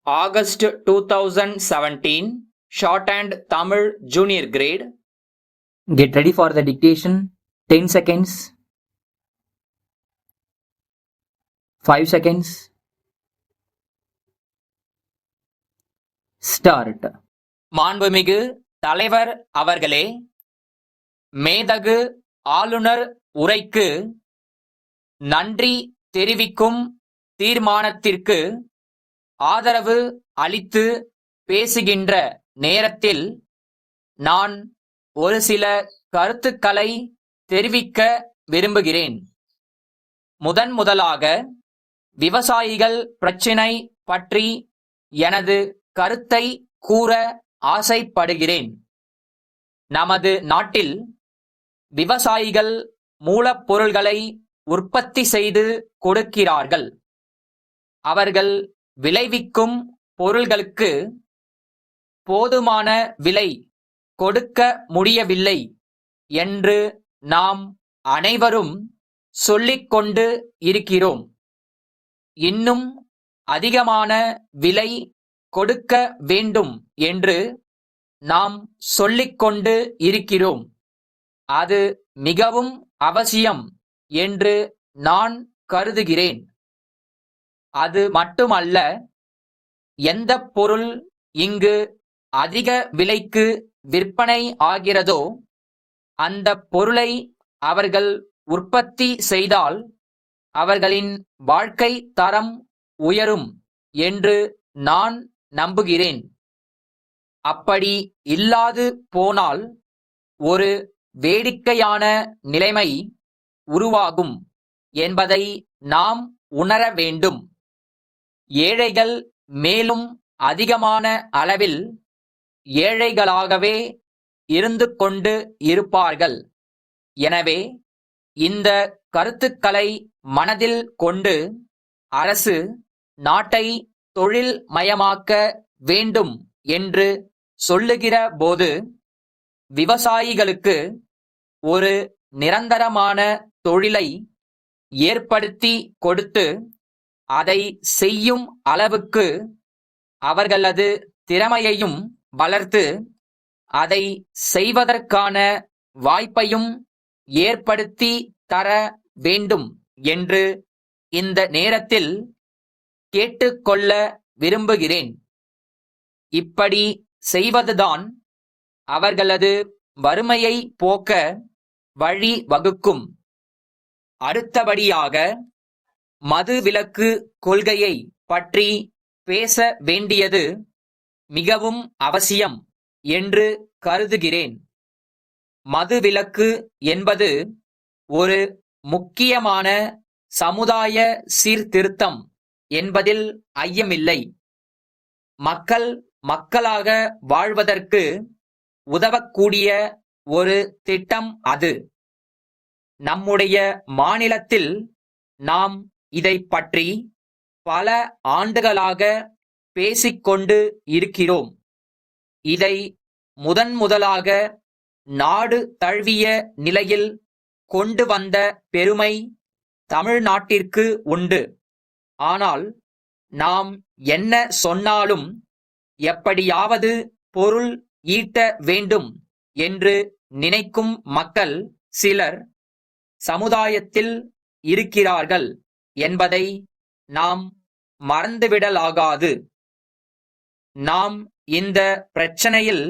August 2017, Shorthand Tamil Junior Grade. Get ready for the dictation. 10 seconds. 5 seconds. Start. மாண்புமிகு தலைவர் அவர்களே, மேதகு ஆளுநர் உரைக்கு நன்றி தெரிவிக்கும் தீர்மானத்திற்கு ஆதரவு அளித்து பேசுகின்ற நேரத்தில் நான் ஒரு சில கருத்துக்களை தெரிவிக்க விரும்புகிறேன். முதலாக விவசாயிகள் பிரச்சினை பற்றி எனது கருத்தை கூற ஆசைப்படுகிறேன். நமது நாட்டில் விவசாயிகள் மூலப்பொருள்களை உற்பத்தி செய்து கொடுக்கிறார்கள். அவர்கள் விளைவிக்கும் பொருள்களுக்கு போதுமான விலை கொடுக்க முடியவில்லை என்று நாம் அனைவரும் சொல்லிக்கொண்டு இருக்கிறோம். இன்னும் அதிகமான விலை கொடுக்க வேண்டும் என்று நாம் சொல்லிக்கொண்டு இருக்கிறோம். அது மிகவும் அவசியம் என்று நான் கருதுகிறேன். அது மட்டுமல்ல, எந்த பொருள் இங்கு அதிக விலைக்கு விற்பனை ஆகிறதோ அந்த பொருளை அவர்கள் உற்பத்தி செய்தால் அவர்களின் வாழ்க்கை தரம் உயரும் என்று நான் நம்புகிறேன். அப்படி இல்லாது போனால் ஒரு வேடிக்கையான நிலைமை உருவாகும் என்பதை நாம் உணர வேண்டும். ஏழைகள் மேலும் அதிகமான அளவில் ஏழைகளாகவே இருந்து கொண்டு இருப்பார்கள். எனவே இந்த கருத்துக்களை மனதில் கொண்டு அரசு நாட்டை தொழில் மயமாக்க வேண்டும் என்று சொல்லுகிற போது விவசாயிகளுக்கு ஒரு நிரந்தரமான தொழிலை ஏற்படுத்தி கொடுத்து அதை செய்யும் அளவுக்கு அவர்களது திறமையையும் வளர்த்து அதை செய்வதற்கான வாய்ப்பையும் ஏற்படுத்தி தர வேண்டும் என்று இந்த நேரத்தில் கேட்டுக்கொள்ள விரும்புகிறேன். இப்படி செய்வதுதான் அவர்களது வறுமையை போக்க வழி வகுக்கும். அடுத்தபடியாக மதுவிலக்கு கொள்கையை பற்றி பேச வேண்டியது மிகவும் அவசியம் என்று கருதுகிறேன். மதுவிலக்கு என்பது ஒரு முக்கியமான சமுதாய சீர்திருத்தம் என்பதில் ஐயமில்லை. மக்களாக வாழ்வதற்கு உதவக்கூடிய ஒரு திட்டம் அது. நம்முடைய மாநிலத்தில் நாம் இதை பற்றி பல ஆண்டுகளாக பேசிக்கொண்டு இருக்கிறோம். இதை முதலாக நாடு தழுவிய நிலையில் கொண்டு வந்த பெருமை தமிழ்நாட்டிற்கு உண்டு. ஆனால் நாம் என்ன சொன்னாலும் எப்படியாவது பொருள் ஈட்ட வேண்டும் என்று நினைக்கும் மக்கள் சிலர் சமுதாயத்தில் இருக்கிறார்கள் என்பதை நாம் மறந்துவிடலாகாது. நாம் இந்த பிரச்சனையில்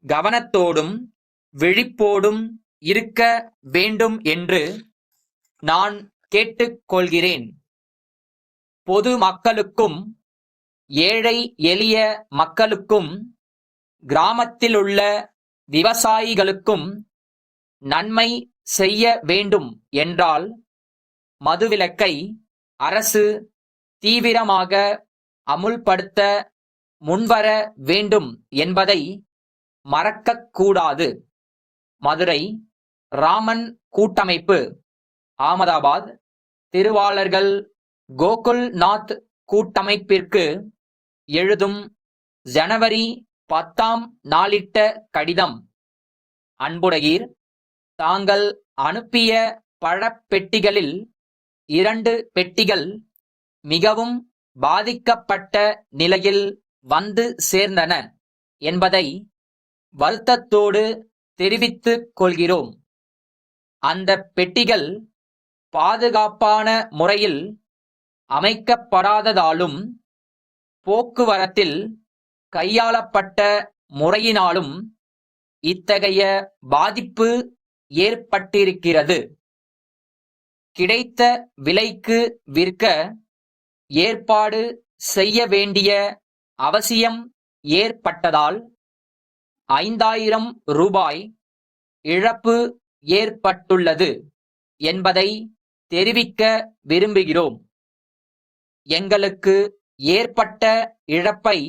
கவனத்தோடும் விழிப்போடும் இருக்க வேண்டும் என்று நான் கேட்டுக்கொள்கிறேன். பொது மக்களுக்கும் ஏழை எளிய மக்களுக்கும் கிராமத்திலுள்ள விவசாயிகளுக்கும் நன்மை செய்ய வேண்டும் என்றால் மதுவிலக்கை அரசு தீவிரமாக அமுல்படுத்த முன்வர வேண்டும் என்பதை மறக்கக்கூடாது. மதுரை ராமன் கூட்டமைப்பு, அகமதாபாத் திருவாளர்கள் கோகுல்நாத் கூட்டமைப்பிற்கு எழுதும் ஜனவரி 10 நாளிட்ட கடிதம். அன்புடையீர், தாங்கள் அனுப்பிய பழப்பெட்டிகளில் 2 பெட்டிகள் மிகவும் பாதிக்கப்பட்ட நிலையில் வந்து சேர்ந்தன என்பதை வருத்தத்தோடு தெரிவித்துக் கொள்கிறோம். அந்த பெட்டிகள் பாதுகாப்பான முறையில் அமைக்கப்படாததாலும் போக்குவரத்தில் கையாளப்பட்ட முறையினாலும் இத்தகைய பாதிப்பு ஏற்பட்டிருக்கிறது. கிடைத்த விலைக்கு விற்க ஏற்பாடு செய்ய வேண்டிய அவசியம் ஏற்பட்டதால் 5000 ரூபாய் இழப்பு ஏற்பட்டுள்ளது என்பதை தெரிவிக்க விரும்புகிறோம். எங்களுக்கு ஏற்பட்ட இழப்பை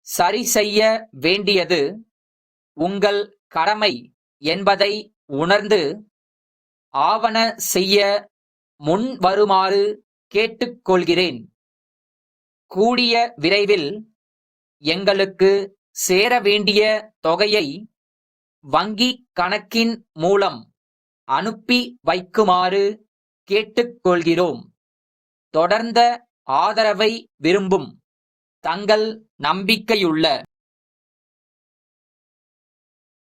சரி செய்ய வேண்டியது உங்கள் கடமை என்பதை உணர்ந்து ஆவன செய்ய முன்வருமாறு கேட்டுக்கொள்கிறேன். கூடிய விரைவில் எங்களுக்கு சேர வேண்டிய தொகையை வங்கிக் கணக்கின் மூலம் அனுப்பி வைக்குமாறு கேட்டுக்கொள்கிறோம். தொடர்ந்த ஆதரவை விரும்பும் தங்கள் நம்பிக்கையுள்ள